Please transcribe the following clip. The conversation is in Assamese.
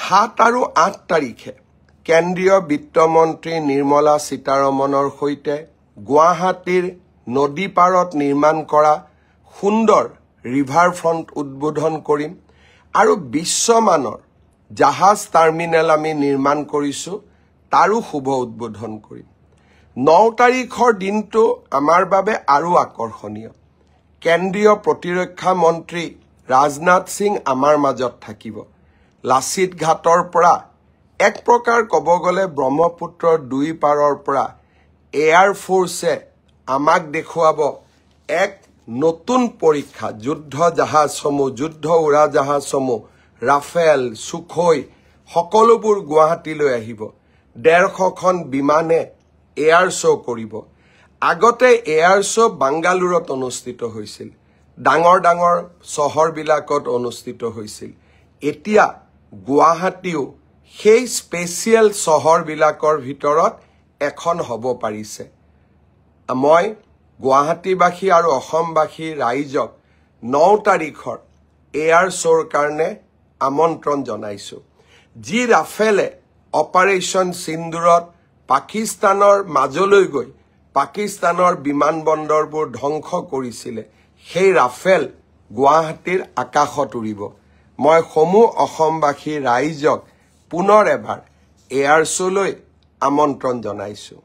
7 আৰু 8 তাৰিখে কেন্দ্ৰীয় বিত্তমন্ত্ৰী নিৰ্মলা সীতাৰমণৰ সৈতে গুৱাহাটীৰ নদী পাৰত নিৰ্মাণ কৰা সুন্দৰ ৰিভাৰ ফ্ৰণ্ট উদ্বোধন কৰিম আৰু বিশ্বমানৰ জাহাজ টাৰ্মিনেল আমি নিৰ্মাণ কৰিছো তাৰো শুভ উদ্বোধন কৰিম 9 তাৰিখৰ দিনটো আমাৰ বাবে আৰু আকৰ্ষণীয় কেন্দ্ৰীয় প্ৰতিৰক্ষা মন্ত্ৰী ৰাজনাথ সিং আমাৰ মাজত থাকিব লাচিত ঘাটৰ পৰা এক প্ৰকাৰ ক'ব গ'লে ব্ৰহ্মপুত্ৰৰ দুই পাৰৰ পৰা এয়াৰ ফোৰ্ছে আমাক দেখুৱাব এক নতুন পৰীক্ষা যুদ্ধ জাহাজসমূহ যুদ্ধ উৰাজাহাজসমূহ ৰাফেল সুখোই সকলোবোৰ গুৱাহাটীলৈ আহিব 150খন বিমানে এয়াৰ শ্ব' কৰিব আগতে এয়াৰ শ্ব' বাংগালুৰত অনুষ্ঠিত হৈছিল ডাঙৰ ডাঙৰ চহৰবিলাকত অনুষ্ঠিত হৈছিল এতিয়া গুৱাহাটীও সেই স্পেচিয়েল চহৰবিলাকৰ ভিতৰত এখন হ'ব পাৰিছে মই গুৱাহাটীবাসী আৰু অসমবাসী ৰাইজক 9 তাৰিখৰ এয়াৰ শ্ব'ৰ কাৰণে আমন্ত্ৰণ জনাইছো যি ৰাফেলে অপাৰেশ্যন সিন্দুৰত পাকিস্তানৰ মাজলৈ গৈ পাকিস্তানৰ বিমানবন্দৰবোৰ ধ্বংস কৰিছিল সেই ৰাফেল গুৱাহাটীৰ আকাশত উৰিব মই সমূহ অসমবাসী ৰাইজক পুনৰ এবাৰ এয়াৰ শ্ব'লৈ আমন্ত্ৰণ জনাইছো